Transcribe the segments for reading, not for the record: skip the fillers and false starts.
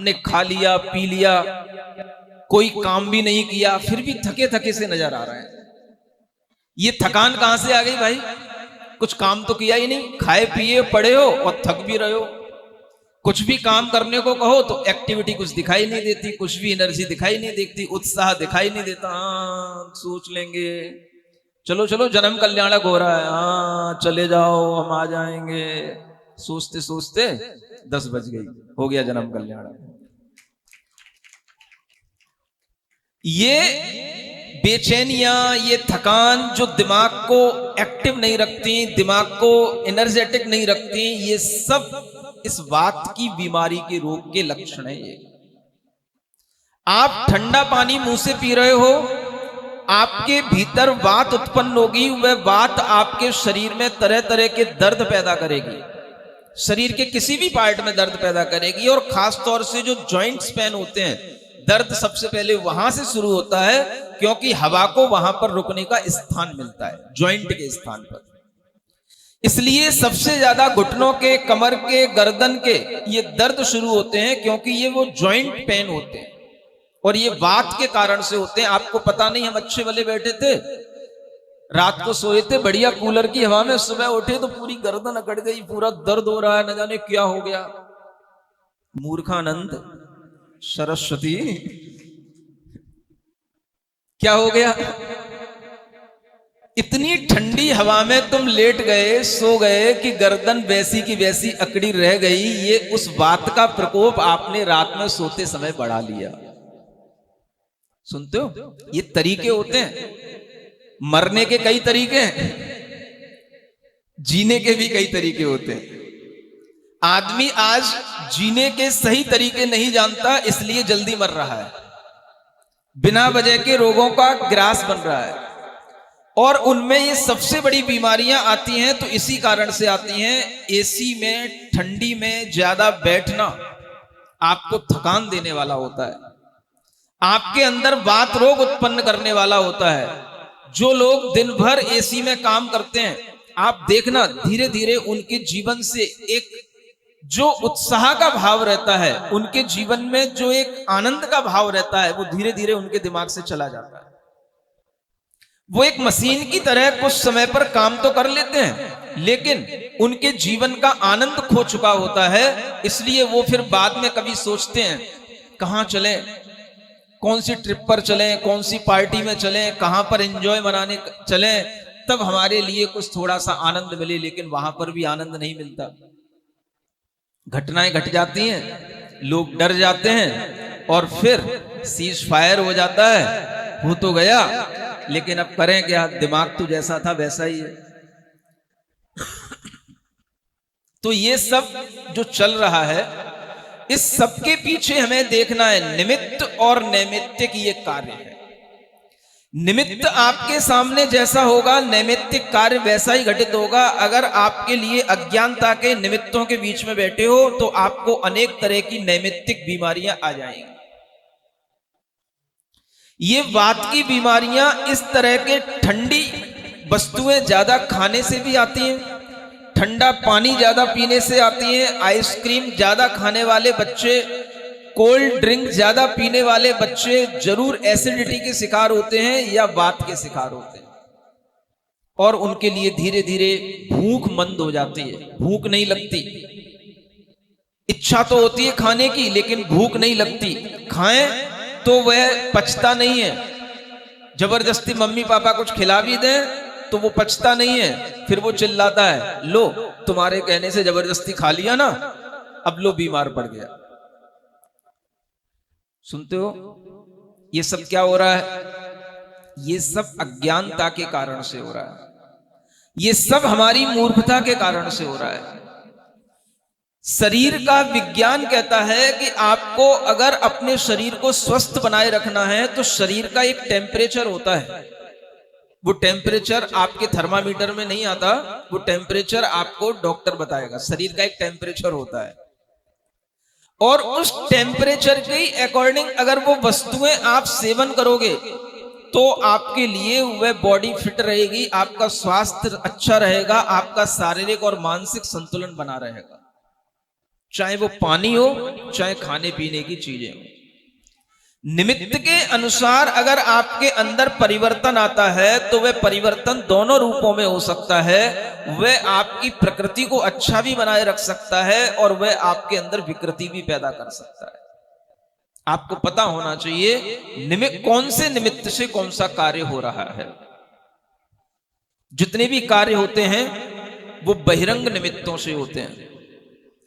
हमने खा लिया पी लिया, कोई काम भी नहीं किया, फिर भी थके थके से नजर आ रहे हैं। ये थकान कहां से आ गई भाई? कुछ काम तो किया ही नहीं, खाए पिए पड़े हो और थक भी रहे हो। कुछ भी काम करने को कहो तो एक्टिविटी कुछ दिखाई नहीं देती, कुछ भी एनर्जी दिखाई नहीं देती, उत्साह दिखाई नहीं देता। हाँ सोच लेंगे, चलो चलो जन्म कल्याणक हो रहा है, हाँ चले जाओ हम आ जाएंगे। सोचते सोचते 10 बज गई, हो गया जन्म कल्याणक। ये बेचैनियां, ये थकान जो दिमाग को एक्टिव नहीं रखती, दिमाग को एनर्जेटिक नहीं रखती, ये सब इस वात की बीमारी के रोग के लक्षण है। ये आप ठंडा पानी मुंह से पी रहे हो, आपके भीतर वात उत्पन्न होगी, वह वात आपके शरीर में तरह तरह के दर्द पैदा करेगी, शरीर के किसी भी पार्ट में दर्द पैदा करेगी। और खास तौर से जो जॉइंट्स पेन होते हैं, दर्द सबसे पहले वहां से शुरू होता है, क्योंकि हवा को वहां पर रुकने का स्थान मिलता है, जॉइंट के स्थान पर। इसलिए सबसे ज्यादा घुटनों के, कमर के, गर्दन के ये दर्द शुरू होते हैं, क्योंकि ये वो जॉइंट पेन होते हैं और ये वात के कारण से होते हैं। आपको पता नहीं, हम अच्छे वाले बैठे थे, रात को सोए थे बढ़िया कूलर की हवा में, सुबह उठे तो पूरी गर्दन अकड़ गई, पूरा दर्द हो रहा है, न जाने क्या हो गया। मूर्खानंद सरस्वती, क्या हो गया? इतनी ठंडी हवा में तुम लेट गए, सो गए कि गर्दन वैसी की वैसी अकड़ी रह गई। ये उस बात का प्रकोप आपने रात में सोते समय बढ़ा लिया। सुनते हो, ये तरीके होते हैं। मरने के कई तरीके हैं, जीने के भी कई तरीके होते हैं। आदमी आज जीने के सही तरीके नहीं जानता, इसलिए जल्दी मर रहा है, बिना वजह के रोगों का ग्रास बन रहा है। और उनमें ये सबसे बड़ी बीमारियां आती हैं तो इसी कारण से आती हैं। एसी में, ठंडी में ज्यादा बैठना आपको थकान देने वाला होता है, आपके अंदर वात रोग उत्पन्न करने वाला होता है। जो लोग दिन भर एसी में काम करते हैं, आप देखना धीरे धीरे उनके जीवन से एक जो उत्साह का भाव रहता है, उनके जीवन में जो एक आनंद का भाव रहता है, वो धीरे धीरे उनके दिमाग से चला जाता है। वो एक मशीन की तरह कुछ समय पर काम तो कर लेते हैं, लेकिन उनके जीवन का आनंद खो चुका होता है। इसलिए वो फिर बाद में कभी सोचते हैं कहां चलें, कौन सी ट्रिप पर चलें, कौन सी पार्टी में चलें, कहां पर एंजॉय मनाने चलें, तब हमारे लिए कुछ थोड़ा सा आनंद मिले। लेकिन वहां पर भी आनंद नहीं मिलता। घटनाएं घट जाती हैं, लोग डर जाते हैं और फिर सीज फायर हो जाता है। हो तो गया, लेकिन अब करें क्या, दिमाग तो जैसा था वैसा ही है। तो ये सब जो चल रहा है, इस सब के पीछे हमें देखना है निमित्त और नैमित्तिक ये कार्य है। निमित्त आपके सामने जैसा होगा, नैमित्तिक कार्य वैसा ही घटित होगा। अगर आपके लिए अज्ञानता के निमित्तों के बीच में बैठे हो तो आपको अनेक तरह की नैमित्तिक बीमारियां आ जाएंगी। ये वात की बीमारियां इस तरह के ठंडी वस्तुएं ज्यादा खाने से भी आती हैं, ठंडा पानी ज्यादा पीने से आती हैं, आइसक्रीम ज्यादा खाने वाले बच्चे, कोल्ड ड्रिंक ज्यादा पीने वाले बच्चे जरूर एसिडिटी के शिकार होते हैं या वात के शिकार होते हैं। और उनके लिए धीरे धीरे भूख मंद हो जाती है, भूख नहीं लगती। इच्छा तो होती है खाने की, लेकिन भूख नहीं लगती। खाएं तो वह पचता नहीं है। जबरदस्ती मम्मी पापा कुछ खिला भी दें तो वो पचता नहीं है, फिर वो चिल्लाता है, लो तुम्हारे कहने से जबरदस्ती खा लिया ना, अब लो बीमार पड़ गया। सुनते हो, ये सब क्या हो रहा है? ये सब अज्ञानता के कारण से हो रहा है, ये सब हमारी मूर्खता के कारण से हो रहा है। शरीर का विज्ञान कहता है कि आपको अगर अपने शरीर को स्वस्थ बनाए रखना है तो शरीर का एक टेम्परेचर होता है। वो टेम्परेचर आपके थर्मामीटर में नहीं आता, वो टेम्परेचर आपको डॉक्टर बताएगा। शरीर का एक टेम्परेचर होता है और उस टेम्परेचर के अकॉर्डिंग अगर वो वस्तुएं आप सेवन करोगे तो आपके लिए वह बॉडी फिट रहेगी, आपका स्वास्थ्य अच्छा रहेगा, आपका शारीरिक और मानसिक संतुलन बना रहेगा। चाहे वो पानी हो, चाहे खाने पीने की चीजें हो। निमित्त के अनुसार अगर आपके अंदर परिवर्तन आता है तो वह परिवर्तन दोनों रूपों में हो सकता है। वह आपकी प्रकृति को अच्छा भी बनाए रख सकता है और वह आपके अंदर विकृति भी पैदा कर सकता है। आपको पता होना चाहिए निमित्त, कौन से निमित्त से कौन सा कार्य हो रहा है। जितने भी कार्य होते हैं वो बहिरंग निमित्तों से होते हैं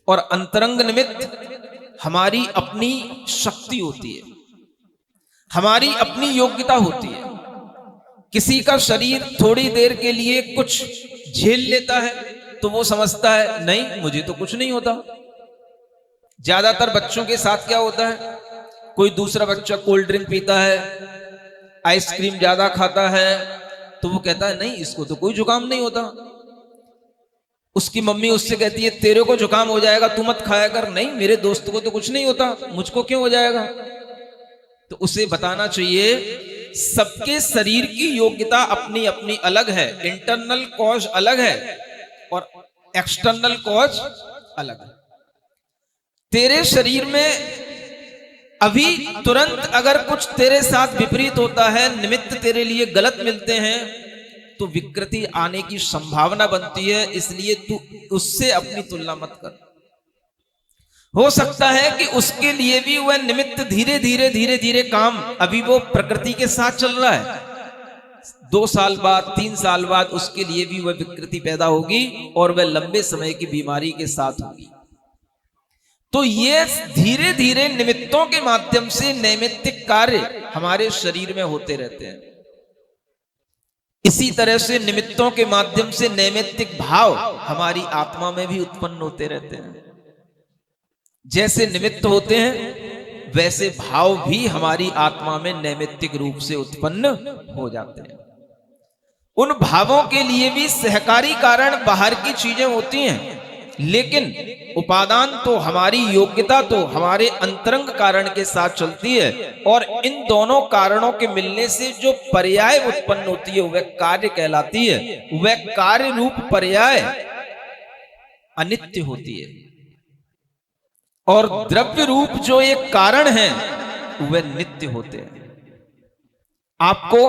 और अंतरंग निमित्त हमारी अपनी शक्ति होती है, हमारी अपनी योग्यता होती है। किसी का शरीर थोड़ी देर के लिए कुछ झेल लेता है तो वो समझता है नहीं मुझे तो कुछ नहीं होता। ज्यादातर बच्चों के साथ क्या होता है, कोई दूसरा बच्चा कोल्ड ड्रिंक पीता है, आइसक्रीम ज्यादा खाता है तो वो कहता है नहीं इसको तो कोई जुकाम नहीं होता। उसकी मम्मी उससे कहती है तेरे को जुकाम हो जाएगा तू मत खाया कर, नहीं मेरे दोस्त को तो कुछ नहीं होता मुझको क्यों हो जाएगा। तो उसे बताना चाहिए सबके शरीर की योग्यता अपनी अपनी अलग है। इंटरनल कॉज अलग है और एक्सटर्नल कॉज अलग है। तेरे शरीर में अभी तुरंत अगर कुछ तेरे साथ विपरीत होता है, निमित्त तेरे लिए गलत मिलते हैं तो विकृति आने की संभावना बनती है। इसलिए तू उससे अपनी तुलना मत कर। हो सकता है कि उसके लिए भी वह निमित्त धीरे धीरे काम अभी वो प्रकृति के साथ चल रहा है, 2 साल बाद 3 साल बाद उसके लिए भी वह विकृति पैदा होगी और वह लंबे समय की बीमारी के साथ होगी। तो ये धीरे धीरे निमित्तों के माध्यम से नैमित्तिक कार्य हमारे शरीर में होते रहते हैं। इसी तरह से निमित्तों के माध्यम से नैमित्तिक भाव हमारी आत्मा में भी उत्पन्न होते रहते हैं। जैसे निमित्त होते हैं वैसे भाव भी हमारी आत्मा में नैमित्तिक रूप से उत्पन्न हो जाते हैं। उन भावों के लिए भी सहकारी कारण बाहर की चीजें होती हैं, लेकिन उपादान तो हमारी योग्यता तो हमारे अंतरंग कारण के साथ चलती है। और इन दोनों कारणों के मिलने से जो पर्याय उत्पन्न होती है वह कार्य कहलाती है। वह कार्य रूप पर्याय अनित्य होती है और द्रव्य रूप जो एक कारण है वह नित्य होते हैं। आपको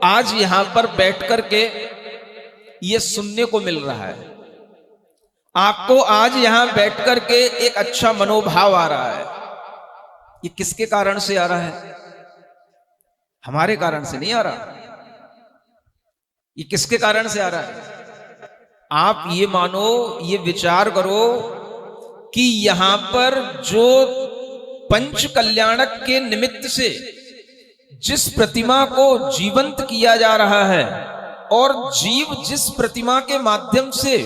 आज यहां पर बैठ करके यह सुनने को मिल रहा है, आपको आज यहां बैठ करके एक अच्छा मनोभाव आ रहा है। ये किसके कारण से आ रहा है? हमारे कारण से नहीं आ रहा। ये किसके कारण से आ रहा है? आप ये मानो, ये विचार करो कि यहां पर जो पंच कल्याणक के निमित्त से जिस प्रतिमा को जीवंत किया जा रहा है और जीव जिस प्रतिमा के माध्यम से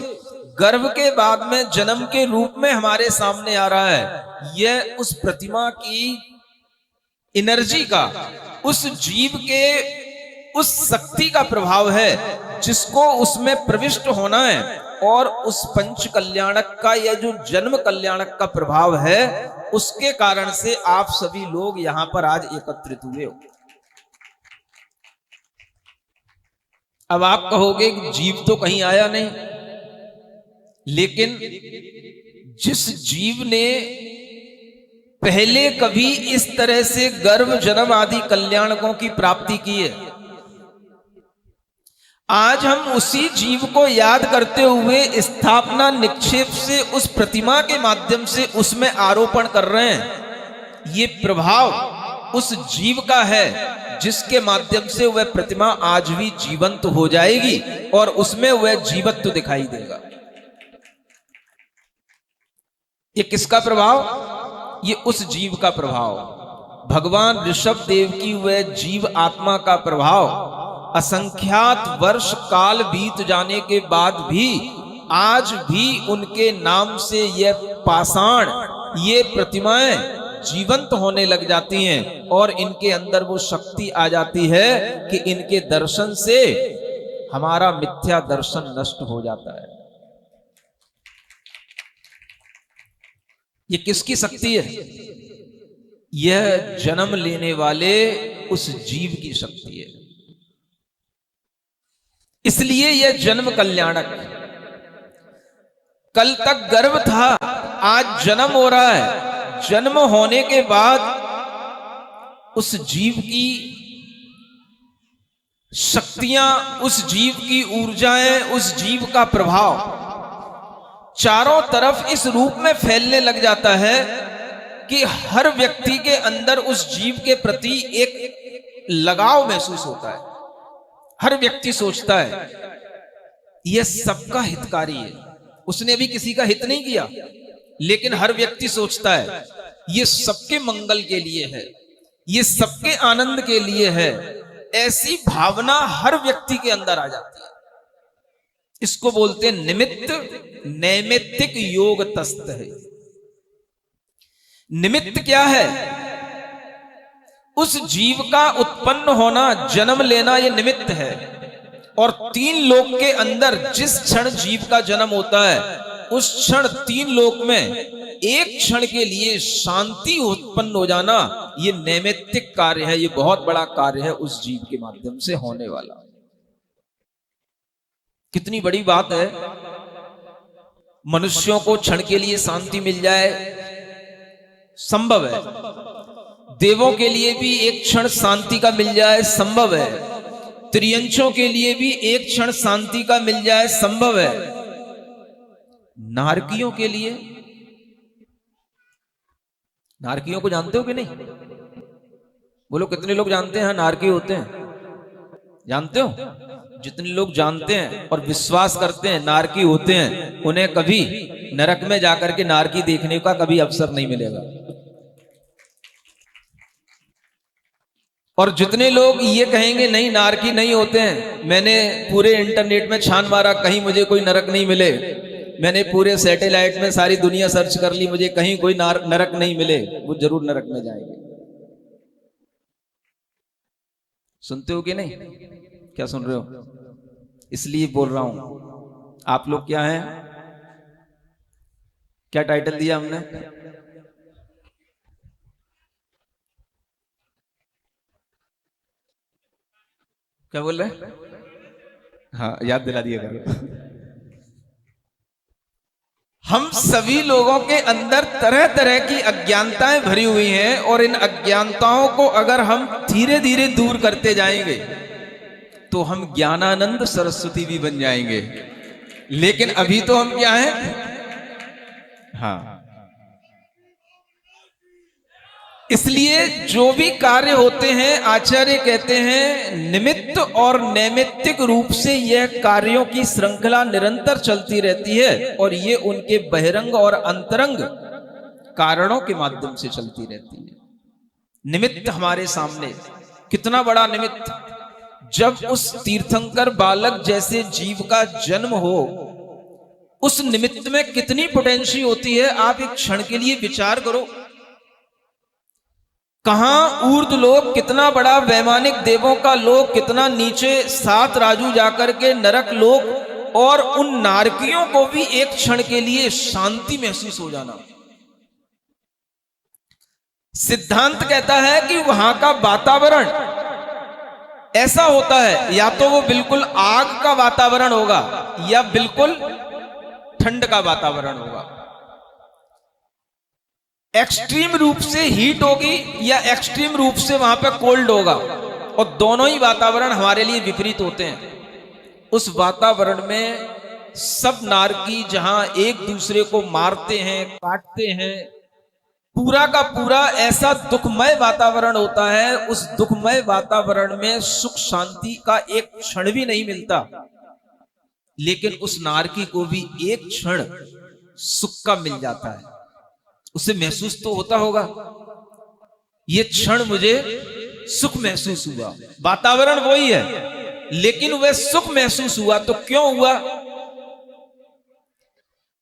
गर्भ के बाद में जन्म के रूप में हमारे सामने आ रहा है, यह उस प्रतिमा की एनर्जी का, उस जीव के उस शक्ति का प्रभाव है जिसको उसमें प्रविष्ट होना है। और उस पंच कल्याणक का यह जो जन्म कल्याणक का प्रभाव है उसके कारण से आप सभी लोग यहां पर आज एकत्रित हुए हो। अब आप कहोगे कि जीव तो कहीं आया नहीं, लेकिन जिस जीव ने पहले कभी इस तरह से गर्भ जन्म आदि कल्याणकों की प्राप्ति की है, आज हम उसी जीव को याद करते हुए स्थापना निक्षेप से उस प्रतिमा के माध्यम से उसमें आरोपण कर रहे हैं। ये प्रभाव उस जीव का है जिसके माध्यम से वह प्रतिमा आज भी जीवंत हो जाएगी और उसमें वह जीवत्व दिखाई देगा। ये किसका प्रभाव? ये उस जीव का प्रभाव, भगवान ऋषभ देव की वह जीव आत्मा का प्रभाव। असंख्यात वर्ष काल बीत जाने के बाद भी आज भी उनके नाम से यह पाषाण, ये प्रतिमाएं जीवंत होने लग जाती हैं और इनके अंदर वो शक्ति आ जाती है कि इनके दर्शन से हमारा मिथ्या दर्शन नष्ट हो जाता है। ये किसकी शक्ति है? यह जन्म लेने वाले उस जीव की शक्ति है। इसलिए यह जन्म कल्याणक। कल तक गर्भ था आज जन्म हो रहा है, जन्म होने के बाद उस जीव की शक्तियां, उस जीव की ऊर्जाएं, उस जीव का प्रभाव चारों तरफ इस रूप में फैलने लग जाता है कि हर व्यक्ति के अंदर उस जीव के प्रति एक लगाव महसूस होता है। हर व्यक्ति सोचता है यह सबका हितकारी है। उसने भी किसी का हित नहीं किया, लेकिन हर व्यक्ति सोचता है यह सबके मंगल के लिए है, यह सबके आनंद के लिए है। ऐसी भावना हर व्यक्ति के अंदर आ जाती है। इसको बोलते हैं निमित्त नैमित्तिक योग तस्त है। निमित्त क्या है? उस जीव का उत्पन्न होना, जन्म लेना, यह निमित्त है। और तीन लोक के अंदर जिस क्षण जीव का जन्म होता है, उस क्षण तीन लोक में एक क्षण के लिए शांति उत्पन्न हो जाना, यह नैमित्तिक कार्य है। यह बहुत बड़ा कार्य है उस जीव के माध्यम से होने वाला। कितनी बड़ी बात है। मनुष्यों को क्षण के लिए शांति मिल जाए, संभव है। देवों के लिए भी एक क्षण शांति का मिल जाए, संभव है। त्रियंशों के लिए भी एक क्षण शांति का मिल जाए, संभव है। नारकियों के लिए, नारकियों को जानते हो कि नहीं? बोलो कितने लोग जानते हैं नारकी होते हैं? जानते हो? जितने लोग जानते हैं और विश्वास करते हैं नारकी होते हैं, उन्हें कभी नरक में जाकर के नारकी देखने का कभी अवसर नहीं मिलेगा। और जितने लोग ये कहेंगे नहीं नारकी नहीं होते हैं, मैंने पूरे इंटरनेट में छान मारा, कहीं मुझे कोई नरक नहीं मिले, मैंने पूरे सैटेलाइट में सारी दुनिया सर्च कर ली, मुझे कहीं कोई नरक नहीं मिले, वो जरूर नरक में जाएंगे। सुनते हो कि नहीं? क्या सुन रहे हो? इसलिए बोल रहा हूं। आप लोग क्या हैं? क्या टाइटल दिया हमने? क्या बोल रहे? हाँ, याद दिला दिया करो। हम सभी लोगों के अंदर तरह तरह की अज्ञानताएं भरी हुई हैं, और इन अज्ञानताओं को अगर हम धीरे धीरे दूर करते जाएंगे तो हम ज्ञानानंद सरस्वती भी बन जाएंगे। लेकिन अभी तो हम क्या हैं? हाँ, इसलिए जो भी कार्य होते हैं, आचार्य कहते हैं निमित्त और नैमित्तिक रूप से यह कार्यों की श्रृंखला निरंतर चलती रहती है, और ये उनके बहिरंग और अंतरंग कारणों के माध्यम से चलती रहती है। निमित्त हमारे सामने, कितना बड़ा निमित्त। जब उस तीर्थंकर बालक जैसे जीव का जन्म हो, उस निमित्त में कितनी पोटेंशियल होती है, आप एक क्षण के लिए विचार करो। कहां ऊर्ध्व लोक, कितना बड़ा वैमानिक देवों का लोक, कितना नीचे सात राजू जाकर के नरक लोक, और उन नारकियों को भी एक क्षण के लिए शांति महसूस हो जाना। सिद्धांत कहता है कि वहां का वातावरण ऐसा होता है, या तो वो बिल्कुल आग का वातावरण होगा या बिल्कुल ठंड का वातावरण होगा। एक्सट्रीम रूप से हीट होगी या एक्सट्रीम रूप से वहां पे कोल्ड होगा, और दोनों ही वातावरण हमारे लिए विपरीत होते हैं। उस वातावरण में सब नारकी जहां एक दूसरे को मारते हैं, काटते हैं, पूरा का पूरा ऐसा दुखमय वातावरण होता है। उस दुखमय वातावरण में सुख शांति का एक क्षण भी नहीं मिलता, लेकिन उस नारकी को भी एक क्षण सुख का मिल जाता है। उसे महसूस तो होता होगा, ये क्षण मुझे सुख महसूस हुआ। वातावरण वही है, लेकिन वह सुख महसूस हुआ तो क्यों हुआ?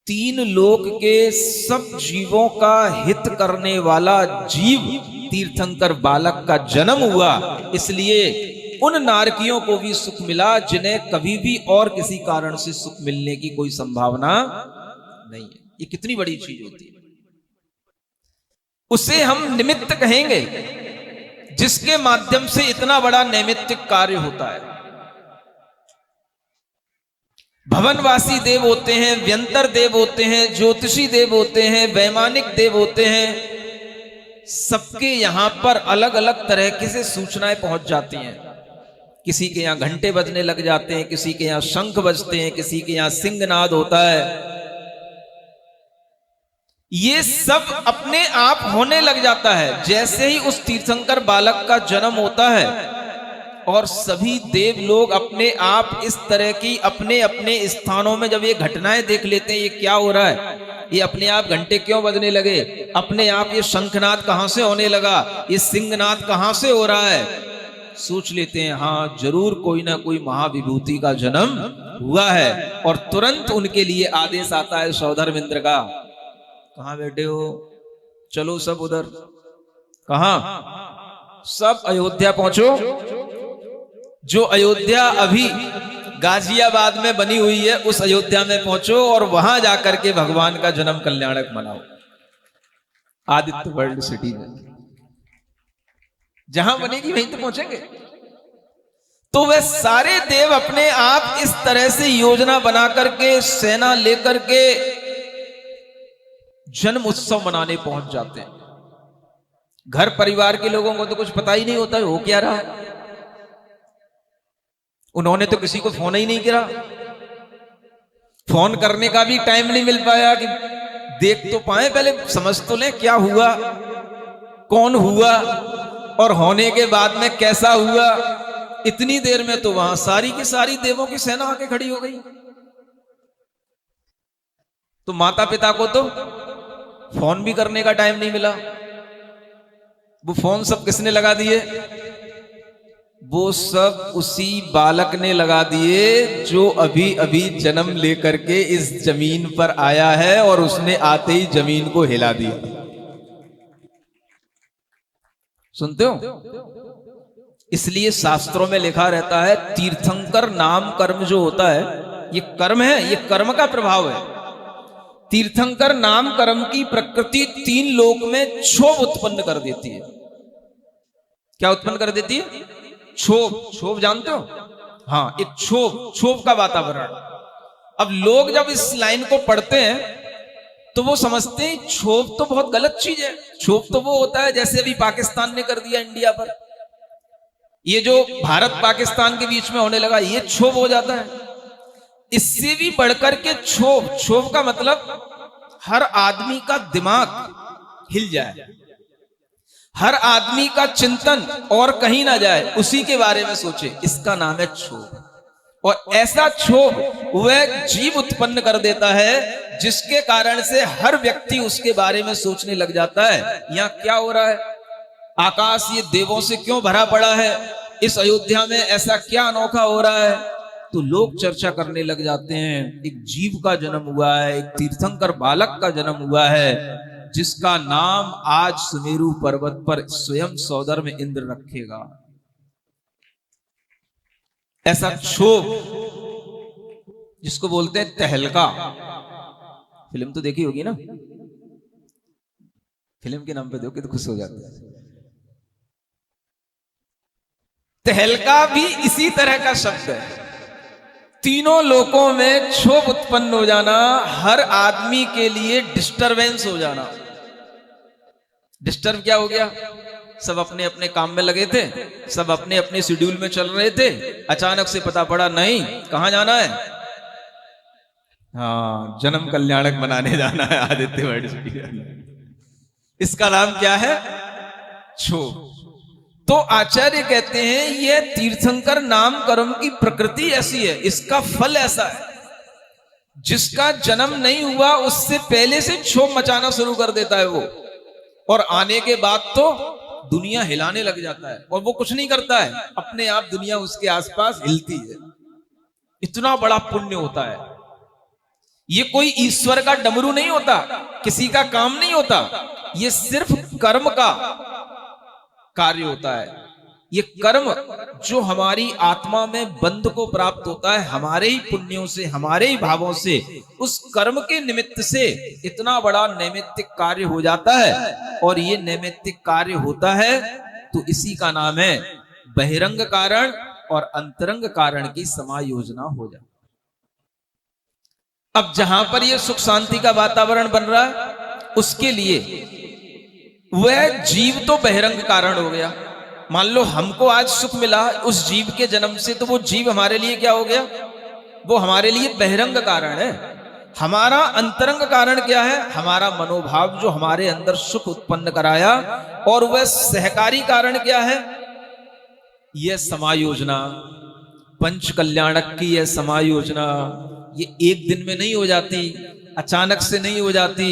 तीन लोक के सब जीवों का हित करने वाला जीव तीर्थंकर बालक का जन्म हुआ, इसलिए उन नारकियों को भी सुख मिला जिन्हें कभी भी और किसी कारण से सुख मिलने की कोई संभावना नहीं है। ये कितनी बड़ी चीज होती है। उसे हम निमित्त कहेंगे, जिसके माध्यम से इतना बड़ा नैमित्तिक कार्य होता है। भवनवासी देव होते हैं, व्यंतर देव होते हैं, ज्योतिषी देव होते हैं, वैमानिक देव होते हैं। सबके यहां पर अलग अलग तरह की से सूचनाएं पहुंच जाती हैं। किसी के यहां घंटे बजने लग जाते हैं, किसी के यहां शंख बजते हैं, किसी के यहां सिंहनाद होता है। ये सब अपने आप होने लग जाता है जैसे ही उस तीर्थंकर बालक का जन्म होता है। और सभी देव लोग अपने आप इस तरह की अपने अपने स्थानों में जब ये घटनाएं देख लेते हैं, ये क्या हो रहा है, ये अपने आप घंटे क्यों बजने लगे, अपने आप ये शंखनाद कहां से होने लगा, ये सिंहनाद कहां से हो रहा है, सोच लेते हैं हाँ जरूर कोई ना कोई महाविभूति का जन्म हुआ है। और तुरंत उनके लिए आदेश आता है सौधर्म इंद्र का, कहां बैठे हो, चलो सब उधर। कहां? सब अयोध्या पहुंचो। जो अयोध्या अभी गाजियाबाद में बनी हुई है उस अयोध्या में पहुंचो और वहां जाकर के भगवान का जन्म कल्याणक मनाओ। आदित्य वर्ल्ड सिटी में जहां बनेगी वहीं तो पहुंचेंगे। तो वे सारे देव अपने आप इस तरह से योजना बना करके सेना लेकर के जन्म उत्सव मनाने पहुंच जाते हैं। घर परिवार के लोगों को तो कुछ पता ही नहीं होता है हो क्या रहा है। उन्होंने तो किसी को फोन ही नहीं किया, फोन करने का भी टाइम नहीं मिल पाया कि देख तो पाए, पहले समझ तो ले क्या हुआ, कौन हुआ और होने के बाद में कैसा हुआ। इतनी देर में तो वहां सारी की सारी देवों की सेना आके खड़ी हो गई। तो माता पिता को तो फोन भी करने का टाइम नहीं मिला। वो फोन सब किसने लगा दिए? वो सब उसी बालक ने लगा दिए जो अभी अभी जन्म लेकर के इस जमीन पर आया है और उसने आते ही जमीन को हिला दिया। सुनते हो? इसलिए शास्त्रों में लिखा रहता है तीर्थंकर नाम कर्म जो होता है ये कर्म है, ये कर्म का प्रभाव है। तीर्थंकर नाम कर्म की प्रकृति 3 लोक में क्षोभ उत्पन्न कर देती है। क्या उत्पन्न कर देती है? क्षोभ। क्षोभ जानते हो? हाँ, एक क्षोभ का वातावरण। अब लोग जब इस लाइन को पढ़ते हैं तो वो समझते हैं क्षोभ तो बहुत गलत चीज है। क्षोभ तो वो होता है जैसे अभी पाकिस्तान ने कर दिया इंडिया पर, ये जो भारत पाकिस्तान के बीच में होने लगा ये क्षोभ हो जाता है। इससे भी बढ़कर के क्षोभ का मतलब हर आदमी का दिमाग हिल जाए, हर आदमी का चिंतन और कहीं ना जाए, उसी के बारे में सोचे, इसका नाम है क्षोभ। और ऐसा क्षोभ वह जीव उत्पन्न कर देता है जिसके कारण से हर व्यक्ति उसके बारे में सोचने लग जाता है यहां क्या हो रहा है, आकाश ये देवों से क्यों भरा पड़ा है, इस अयोध्या में ऐसा क्या अनोखा हो रहा है। तो लोग चर्चा करने लग जाते हैं एक जीव का जन्म हुआ है, एक तीर्थंकर बालक का जन्म हुआ है जिसका नाम आज सुमेरु पर्वत पर स्वयं सौधर्म इंद्र रखेगा। ऐसा क्षोभ जिसको बोलते हैं तहलका। फिल्म तो देखी होगी ना, फिल्म के नाम पे देखो तो खुश हो जाते हैं। तहलका भी इसी तरह का शब्द है। तीनों लोकों में क्षोभ उत्पन्न हो जाना, हर आदमी के लिए डिस्टरबेंस हो जाना। डिस्टर्ब क्या हो गया? सब अपने अपने काम में लगे थे, सब अपने अपने शेड्यूल में चल रहे थे, अचानक से पता पड़ा नहीं कहां जाना है, हाँ जन्म कल्याणक बनाने जाना है आदित्य वर्ल्ड सिटी। इसका नाम क्या है? क्षोभ। तो आचार्य कहते हैं यह तीर्थंकर नाम कर्म की प्रकृति ऐसी है, इसका फल ऐसा है, जिसका जन्म नहीं हुआ उससे पहले से क्षोभ मचाना शुरू कर देता है वो, और आने के बाद तो दुनिया हिलाने लग जाता है। और वो कुछ नहीं करता है, अपने आप दुनिया उसके आसपास हिलती है। इतना बड़ा पुण्य होता है। ये कोई ईश्वर का डमरू नहीं होता, किसी का काम नहीं होता, ये सिर्फ कर्म का कार्य होता है। ये कर्म जो हमारी आत्मा में बंध को प्राप्त होता है हमारे ही पुण्यों से, हमारे ही भावों से, उस कर्म के निमित्त से इतना बड़ा नैमित्तिक कार्य हो जाता है। और ये नैमित्तिक कार्य होता है तो इसी का नाम है बहिरंग कारण और अंतरंग कारण की समायोजना हो जाती। अब जहां पर ये सुख शांति का वातावरण बन रहा है, उसके लिए वह जीव तो बहिरंग कारण हो गया। मान लो हमको आज सुख मिला उस जीव के जन्म से, तो वो जीव हमारे लिए क्या हो गया? वो हमारे लिए बहिरंग कारण है। हमारा अंतरंग कारण क्या है? हमारा मनोभाव जो हमारे अंदर सुख उत्पन्न कराया। और वह सहकारी कारण क्या है? यह समायोजना, पंच कल्याणक की यह समायोजना, ये एक दिन में नहीं हो जाती, अचानक से नहीं हो जाती,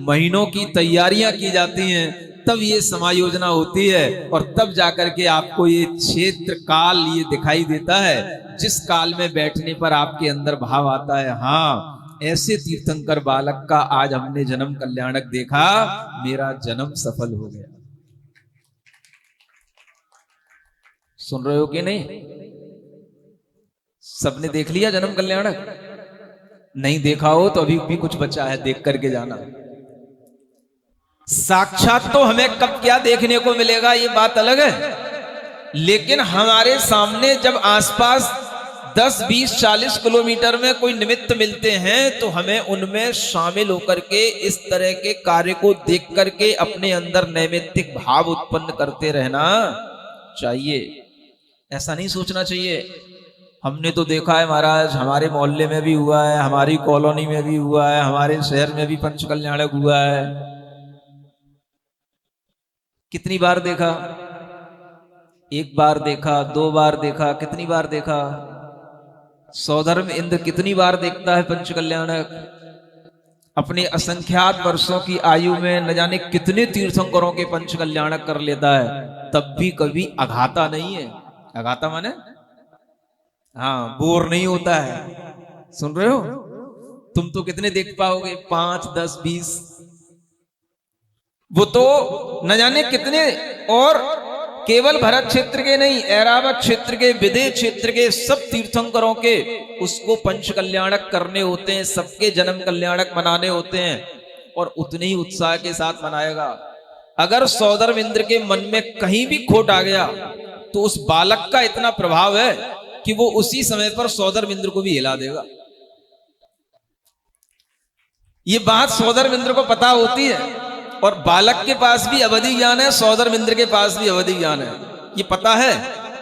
महीनों की तैयारियां की जाती हैं, तब ये समायोजना होती है। और तब जाकर के आपको ये क्षेत्र काल ये दिखाई देता है, जिस काल में बैठने पर आपके अंदर भाव आता है, हाँ ऐसे तीर्थंकर बालक का आज हमने जन्म कल्याणक देखा, मेरा जन्म सफल हो गया। सुन रहे हो कि नहीं? सबने देख लिया जन्म कल्याणक? नहीं देखा हो तो अभी भी कुछ बचा है, देख करके जाना। साक्षात तो हमें कब क्या देखने को मिलेगा ये बात अलग है, लेकिन हमारे सामने जब आसपास 10, 20, 40 किलोमीटर में कोई निमित्त मिलते हैं, तो हमें उनमें शामिल होकर के इस तरह के कार्य को देख करके अपने अंदर नैमित्तिक भाव उत्पन्न करते रहना चाहिए। ऐसा नहीं सोचना चाहिए हमने तो देखा है महाराज, हमारे मोहल्ले में भी हुआ है, हमारी कॉलोनी में भी हुआ है, हमारे शहर में भी पंच कल्याणक हुआ है। कितनी बार देखा? एक बार देखा, 2 बार देखा, कितनी बार देखा? सौधर्म इंद्र कितनी बार देखता है पंच कल्याणक? अपने असंख्यात वर्षों की आयु में न जाने कितने तीर्थंकरों के पंच कल्याणक कर लेता है, तब भी कभी अघाता नहीं है। अघाता माने हाँ, बोर नहीं होता है। सुन रहे हो? तुम तो कितने देख पाओगे? 5, 10, 20। वो तो न जाने कितने, और केवल भरत क्षेत्र के नहीं, ऐरावत क्षेत्र के, विदेह क्षेत्र के सब तीर्थंकरों के उसको पंच कल्याणक करने होते हैं, सबके जन्म कल्याणक मनाने होते हैं, और उतने ही उत्साह के साथ मनाएगा। अगर सौधर्म इंद्र के मन में कहीं भी खोट आ गया, तो उस बालक का इतना प्रभाव है कि वो उसी समय पर सौधर्म इंद्र को भी हिला देगा। ये बात सौधर्म इंद्र को पता होती है, और बालक के पास भी अवधि ज्ञान है, सौधर्म इंद्र के पास भी अवधि ज्ञान है, ये पता है।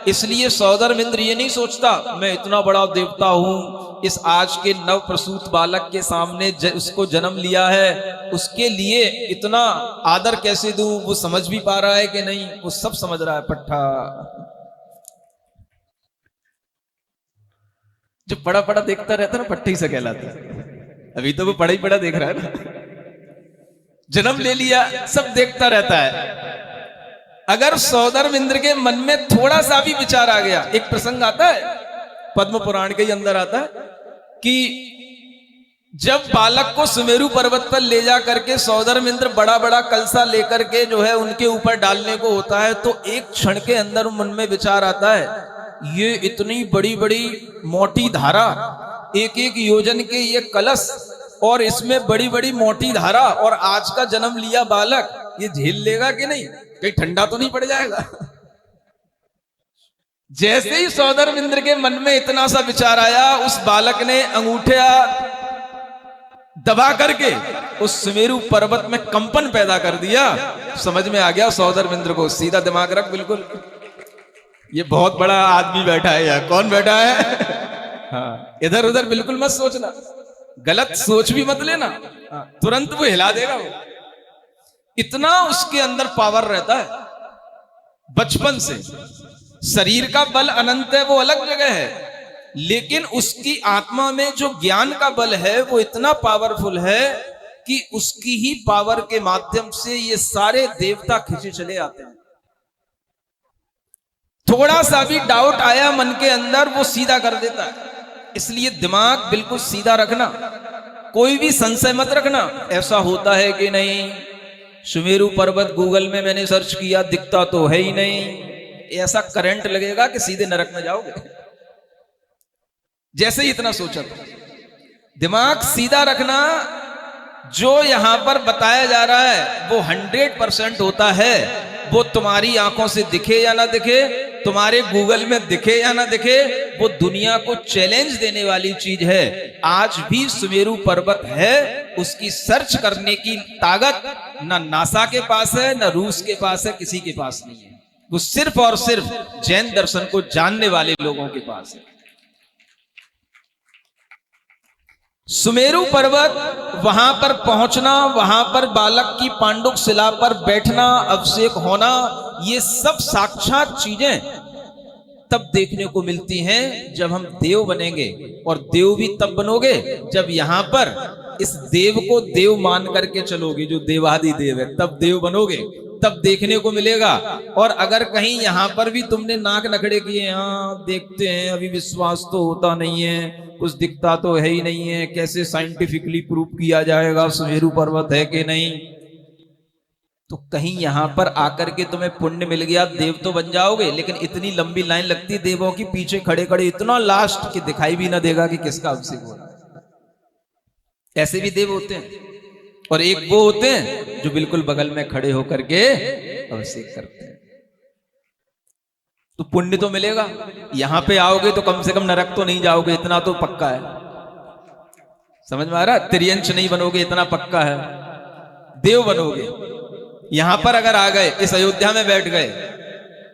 इसलिए सौधर्म इंद्र ये नहीं सोचता मैं इतना बड़ा देवता हूं, इस आज के नव प्रसूत बालक के सामने उसको जन्म लिया है, उसके लिए इतना आदर कैसे दूं, वो समझ भी पा रहा है कि नहीं? वो सब समझ रहा है पट्टा। जो पढ़ा पढ़ा देखता रहता है ना, पट्टी से कहलाता है। अभी तो वो पढ़ा ही पढ़ा देख रहा है ना, जन्म ले लिया, सब देखता रहता है। अगर सौधर्म इंद्र के मन में थोड़ा सा भी विचार आ गया, एक प्रसंग आता है पद्म पुराण के अंदर आता है कि जब बालक को सुमेरु पर्वत पर ले जा करके सौधर्म इंद्र बड़ा बड़ा कलसा लेकर के जो है उनके ऊपर डालने को होता है, तो एक क्षण के अंदर मन में विचार आता है, ये इतनी बड़ी बड़ी मोटी धारा, 1-1 योजन के ये कलश, और इसमें बड़ी बड़ी मोटी धारा, और आज का जन्म लिया बालक, ये झेल लेगा कि नहीं? कहीं ठंडा तो नहीं पड़ जाएगा? जैसे ही सौधर्म इंद्र के मन में इतना सा विचार आया, उस बालक ने अंगूठा दबा करके उस सुमेरु पर्वत में कंपन पैदा कर दिया। समझ में आ गया सौधर्म इंद्र को, सीधा दिमाग रख, बिल्कुल ये बहुत बड़ा आदमी बैठा है यार। कौन बैठा है? हाँ, इधर उधर बिल्कुल मत सोचना, गलत सोच भी मत लेना, तुरंत वो हिला देगा। वो इतना उसके अंदर पावर रहता है बचपन से। शरीर का बल अनंत है, वो अलग जगह है, लेकिन उसकी आत्मा में जो ज्ञान का बल है वो इतना पावरफुल है कि उसकी ही पावर के माध्यम से ये सारे देवता खींचे चले आते हैं। थोड़ा सा भी डाउट आया मन के अंदर, वो सीधा कर देता है। इसलिए दिमाग बिल्कुल सीधा रखना, कोई भी संशय मत रखना ऐसा होता है कि नहीं। सुमेरु पर्वत गूगल में मैंने सर्च किया, दिखता तो है ही नहीं। ऐसा करंट लगेगा कि सीधे नरक में जाओगे। जैसे ही इतना सोचा था, दिमाग सीधा रखना। जो यहां पर बताया जा रहा है वो 100% होता है। वो तुम्हारी आंखों से दिखे या ना दिखे, तुम्हारे गूगल में दिखे या ना दिखे, वो दुनिया को चैलेंज देने वाली चीज है। आज भी सुमेरु पर्वत है, उसकी सर्च करने की ताकत ना नासा के पास है, ना रूस के पास है, किसी के पास नहीं है। वो सिर्फ और सिर्फ जैन दर्शन को जानने वाले लोगों के पास है। सुमेरु पर्वत, वहां पर पहुंचना, वहां पर बालक की पांडुक शिला पर बैठना, अभिषेक होना, ये सब साक्षात चीजें तब देखने को मिलती हैं जब हम देव बनेंगे। और देव भी तब बनोगे जब यहां पर इस देव को देव मान करके चलोगे, जो देवादि देव है, तब देव बनोगे, तब देखने को मिलेगा। और अगर कहीं यहां पर भी तुमने नाक नखड़े किए, हाँ देखते हैं, अभी विश्वास तो होता नहीं है, कुछ दिखता तो है ही नहीं है, कैसे साइंटिफिकली प्रूफ किया जाएगा सुमेरु पर्वत है कि नहीं, तो कहीं यहां पर आकर के तुम्हें पुण्य मिल गया, देव तो बन जाओगे। लेकिन इतनी लंबी लाइन लगती देवों की, पीछे खड़े खड़े इतना लास्ट कि दिखाई भी ना देगा कि किसका अभिषेक हो रहा है। ऐसे भी देव होते हैं। और एक वो होते हैं जो बिल्कुल बगल में खड़े होकर के अभिषेक करते हैं। तो पुण्य तो मिलेगा, यहां पे आओगे तो कम से कम नरक तो नहीं जाओगे, इतना तो पक्का है। समझ में आ रहा? त्रियंश नहीं बनोगे, इतना पक्का है। देव बनोगे। यहां पर अगर आ गए, इस अयोध्या में बैठ गए,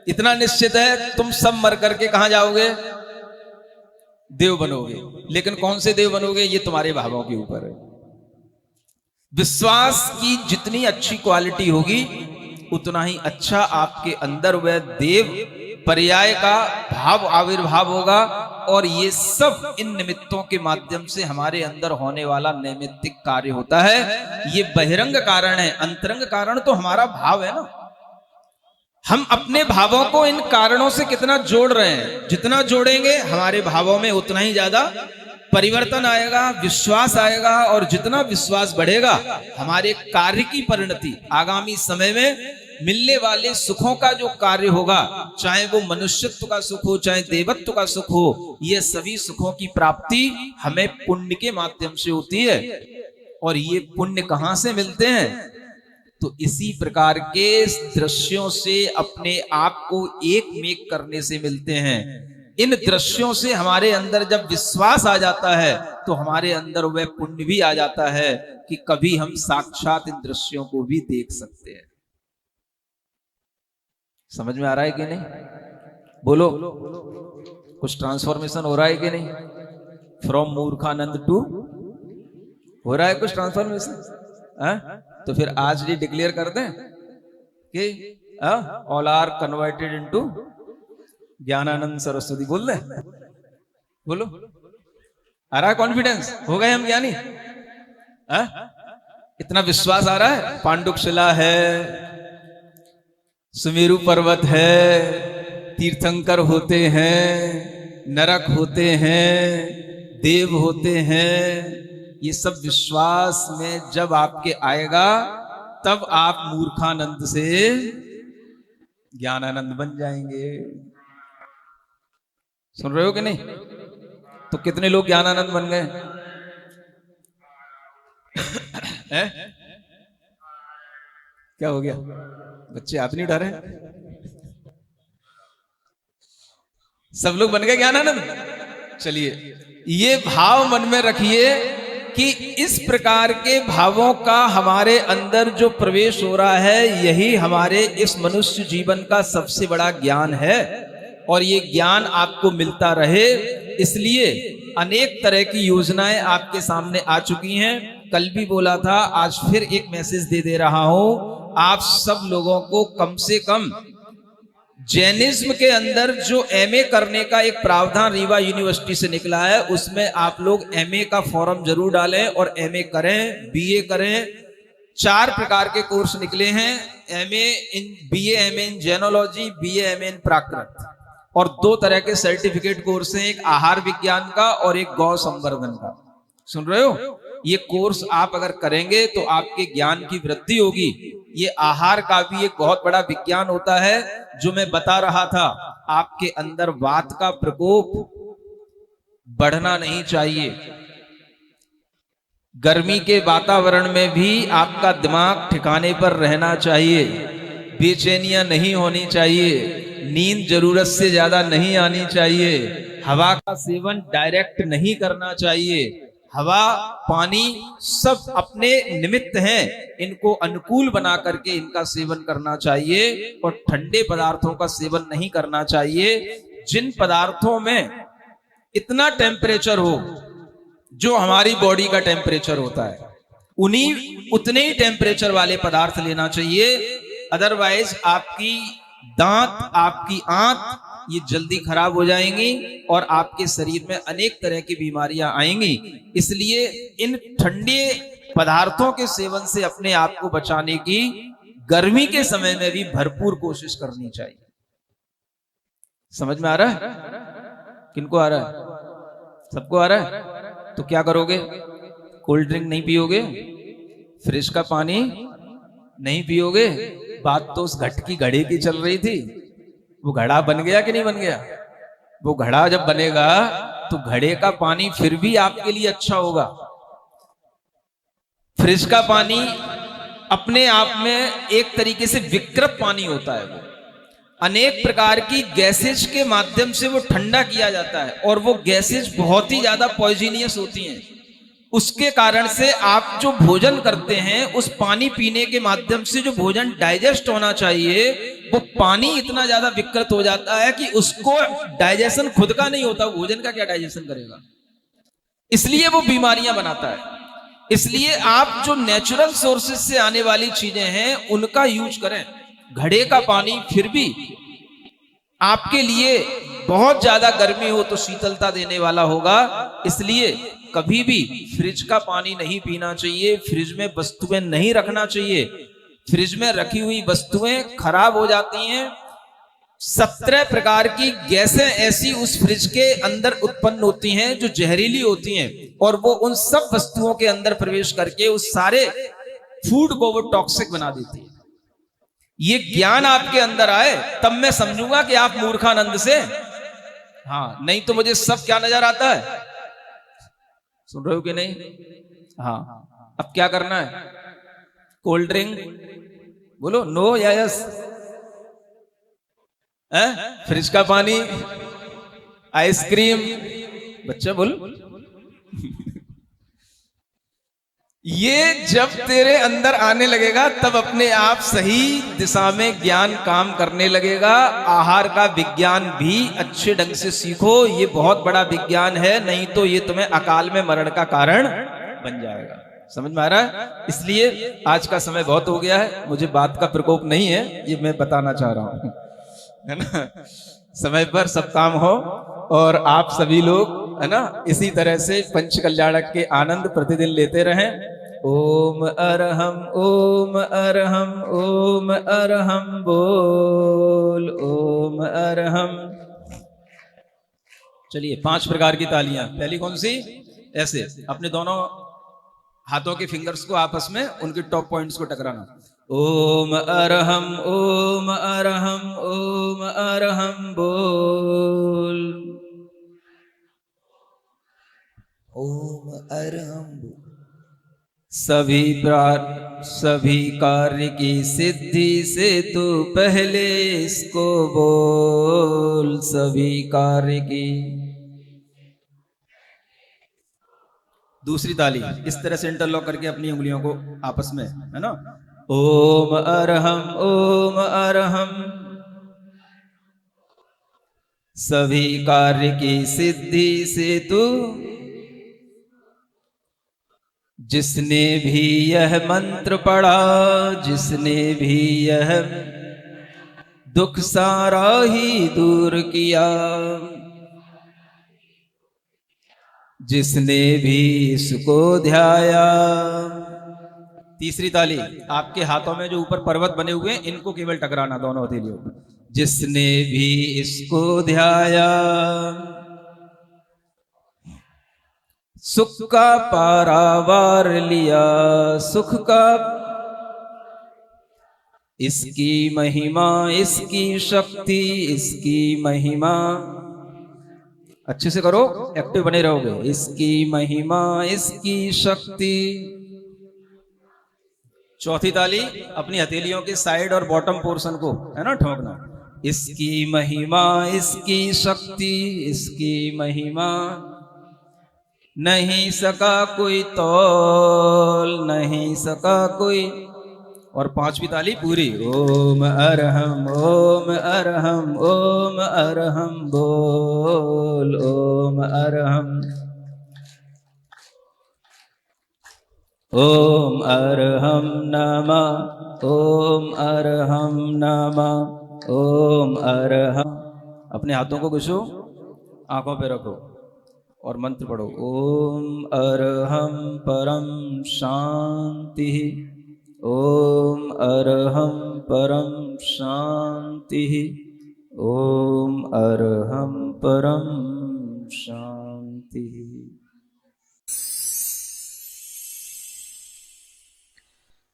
इतना निश्चित है तुम सब मर करके कहां जाओगे? देव बनोगे। लेकिन कौन से देव बनोगे, ये तुम्हारे भावों के ऊपर है। विश्वास की जितनी अच्छी क्वालिटी होगी, उतना ही अच्छा आपके अंदर वह देव पर्याय का भाव आविर्भाव होगा। और ये सब इन निमित्तों के माध्यम से हमारे अंदर होने वाला नैमित्तिक कार्य होता है। ये बहिरंग कारण है, अंतरंग कारण तो हमारा भाव है ना। हम अपने भावों को इन कारणों से कितना जोड़ रहे हैं, जितना जोड़ेंगे हमारे भावों में उतना ही ज्यादा परिवर्तन आएगा, विश्वास आएगा। और जितना विश्वास बढ़ेगा, हमारे कार्य की परिणति आगामी समय में मिलने वाले सुखों का जो कार्य होगा, चाहे वो मनुष्यत्व का सुख हो, चाहे देवत्व का सुख हो, ये सभी सुखों की प्राप्ति हमें पुण्य के माध्यम से होती है। और ये पुण्य कहां से मिलते हैं? तो इसी प्रकार के दृश्यों से अपने आप को एक मेक करने से मिलते हैं। इन दृश्यों से हमारे अंदर जब विश्वास आ जाता है, तो हमारे अंदर वह पुण्य भी आ जाता है कि कभी हम साक्षात इन दृश्यों को भी देख सकते हैं। समझ में आ रहा है कि नहीं? बोलो, कुछ ट्रांसफॉर्मेशन हो रहा है कि नहीं? फ्रॉम मूर्खानंद टू, हो रहा है कुछ ट्रांसफॉर्मेशन? तो फिर आज ये डिक्लेयर कर दें कि all are converted into Gyananand Saraswati. बोल दे, बोलो, आ रहा है कॉन्फिडेंस? हो गए हम ज्ञानी? इतना विश्वास आ रहा है। पांडुक शिला है, सुमेरु पर्वत है, तीर्थंकर होते हैं, नरक होते हैं, देव होते हैं। ये सब विश्वास में जब आपके आएगा, तब आप मूर्खानंद से ज्ञानानंद बन जाएंगे। सुन रहे हो कि नहीं? तो कितने लोग ज्ञानानंद बन गए? क्या हो गया? बच्चे हाथ नहीं उठा रहे? सब लोग बन गए ज्ञानानंद। चलिए, ये भाव मन में रखिए कि इस प्रकार के भावों का हमारे अंदर जो प्रवेश हो रहा है, यही हमारे इस मनुष्य जीवन का सबसे बड़ा ज्ञान है। और ये ज्ञान आपको मिलता रहे, इसलिए अनेक तरह की योजनाएं आपके सामने आ चुकी हैं। कल भी बोला था, आज फिर एक मैसेज दे रहा हूं। आप सब लोगों को कम से कम जैनिज्म के अंदर जो एमए करने का एक प्रावधान रीवा यूनिवर्सिटी से निकला है, उसमें आप लोग एमए का फॉर्म जरूर डालें और एमए करें, बीए करें। 4 प्रकार के कोर्स निकले हैं, BA MA in Jainology, BA MA in Prakrit. और 2 तरह के सर्टिफिकेट कोर्स हैं, एक आहार विज्ञान का और एक गौ संवर्धन का। सुन रहे हो? ये कोर्स आप अगर करेंगे तो आपके ज्ञान की वृद्धि होगी। ये आहार का भी एक बहुत बड़ा विज्ञान होता है, जो मैं बता रहा था। आपके अंदर वात का प्रकोप बढ़ना नहीं चाहिए। गर्मी के वातावरण में भी आपका दिमाग ठिकाने पर रहना चाहिए, बेचैनियां नहीं होनी चाहिए, नींद जरूरत से ज्यादा नहीं आनी चाहिए, हवा का सेवन डायरेक्ट नहीं करना चाहिए। हवा पानी सब अपने निमित्त हैं, इनको अनुकूल बना करके इनका सेवन करना चाहिए और ठंडे पदार्थों का सेवन नहीं करना चाहिए। जिन पदार्थों में इतना टेम्परेचर हो जो हमारी बॉडी का टेम्परेचर होता है, उतने ही टेम्परेचर वाले पदार्थ लेना चाहिए। अदरवाइज आपकी दांत, आपकी आंत ये जल्दी खराब हो जाएंगी और आपके शरीर में अनेक तरह की बीमारियां आएंगी। इसलिए इन ठंडे पदार्थों के सेवन से अपने आप को बचाने की गर्मी के समय में भी भरपूर कोशिश करनी चाहिए। समझ में आ रहा है? किनको आ रहा है? सबको आ रहा है? तो क्या करोगे? कोल्ड ड्रिंक नहीं पियोगे, फ्रिज का पानी नहीं पियोगे। बात तो उस घट की घड़े की चल रही थी। वो घड़ा बन गया कि नहीं बन गया? वो घड़ा जब बनेगा तो घड़े का पानी फिर भी आपके लिए अच्छा होगा। फ्रिज का पानी अपने आप में एक तरीके से विकृत पानी होता है। वो अनेक प्रकार की गैसेज के माध्यम से वो ठंडा किया जाता है और वो गैसेज बहुत ही ज्यादा पॉइजनियस होती हैं। उसके कारण से आप जो भोजन करते हैं, उस पानी पीने के माध्यम से जो भोजन डाइजेस्ट होना चाहिए, वो पानी इतना ज्यादा विकृत हो जाता है कि उसको डाइजेशन खुद का नहीं होता। भोजन का क्या डाइजेशन करेगा? इसलिए वो बीमारियां बनाता है। इसलिए आप जो नेचुरल सोर्सेज से आने वाली चीजें हैं उनका यूज करें। घड़े का पानी फिर भी आपके लिए बहुत ज्यादा गर्मी हो तो शीतलता देने वाला होगा। इसलिए कभी भी फ्रिज का पानी नहीं पीना चाहिए, फ्रिज में वस्तुएं नहीं रखना चाहिए। फ्रिज में रखी हुई वस्तुएं खराब हो जाती हैं। 17 प्रकार की गैसें ऐसी उस फ्रिज के अंदर उत्पन्न होती हैं जो जहरीली होती हैं और वो उन सब वस्तुओं के अंदर प्रवेश करके उस सारे फूड को वो टॉक्सिक बना देती है। ये ज्ञान आपके अंदर आए तब मैं समझूंगा कि आप मूर्खानंद से, हाँ, नहीं तो मुझे सब क्या नजर आता है। सुन रहे हो कि नहीं? हाँ, अब क्या करना है? कोल्ड ड्रिंक बोलो नो या यस? फ्रिज का पानी, आइसक्रीम, बच्चा बोल। ये जब तेरे अंदर आने लगेगा तब अपने आप सही दिशा में ज्ञान काम करने लगेगा। आहार का विज्ञान भी अच्छे ढंग से सीखो, ये बहुत बड़ा विज्ञान है, नहीं तो ये तुम्हें अकाल में मरण का कारण बन जाएगा। समझ में आ रहा है? इसलिए आज का समय बहुत हो गया है, मुझे बात का प्रकोप नहीं है, ये मैं बताना चाह रहा हूं, है ना। समय पर सब काम हो और आप सभी लोग, है ना, इसी तरह से पंच कल्याणक के आनंद प्रतिदिन लेते रहें। ओम अरहम, ओम अरहम, ओम अरहम बोल, ओम अरहम। चलिए 5 प्रकार की तालियां। पहली कौन सी? ऐसे अपने दोनों हाथों के फिंगर्स को आपस में उनके टॉप पॉइंट्स को टकराना। ओम अरहम, ओम अरहम, ओम अरहम बोल, ओम अरहम। सभी कार्य की सिद्धि से तू पहले इसको बोल, सभी कार्य की। दूसरी ताली इस तरह से इंटरलॉक करके अपनी उंगलियों को आपस में, है ना। ओम अरहम, ओम अरहम। सभी कार्य की सिद्धि से तू, जिसने भी यह मंत्र पढ़ा, जिसने भी यह दुख सारा ही दूर किया, जिसने भी इसको ध्याया। तीसरी ताली आपके हाथों में जो ऊपर पर्वत बने हुए हैं इनको केवल टकराना, दोनों हथेलियों। जिसने भी इसको ध्याया, सुख का पारावार लिया, सुख का। इसकी महिमा, इसकी शक्ति, इसकी महिमा। अच्छे से करो, एक्टिव बने रहोगे। इसकी महिमा, इसकी शक्ति। चौथी ताली अपनी हथेलियों के साइड और बॉटम पोर्शन को, है ना, ठोकना। इसकी महिमा, इसकी शक्ति, इसकी महिमा नहीं सका कोई तौल, नहीं सका कोई। और पांचवी ताली पूरी। ओम अरहम, ओम अरहम, ओम अरहम बोल, ओम अरहम, ओम अरहम नमः, ओम अरहम नमः, ओम अरहम। अपने हाथों को घुसो, आंखों पे रखो और मंत्र पढ़ो। ओम अरहम परम शांति, ओम अरहम परम शांति, ओम अरहम परम शांति।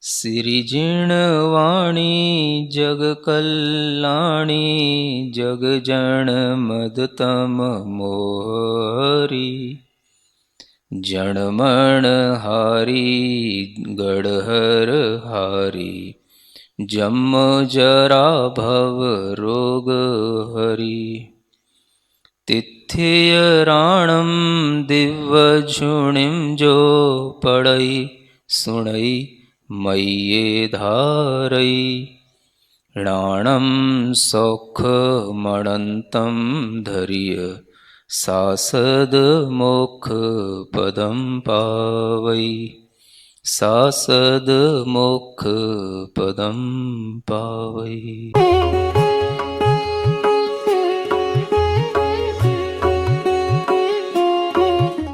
सिरिजिणवाणी जग कल्याणी, जग जन मदतम मोहरी, जनमण हारी गढ़हर हारी, जम जरा भव रोग हरी। तिथियराणम दिव्यझुणिम जो पढ़ई सुनई मय्ये धारई, णाणं सौखमणन्तं धर्य सासद मोक्ष पदं पावै, सासद मोक्ष पदं पावै।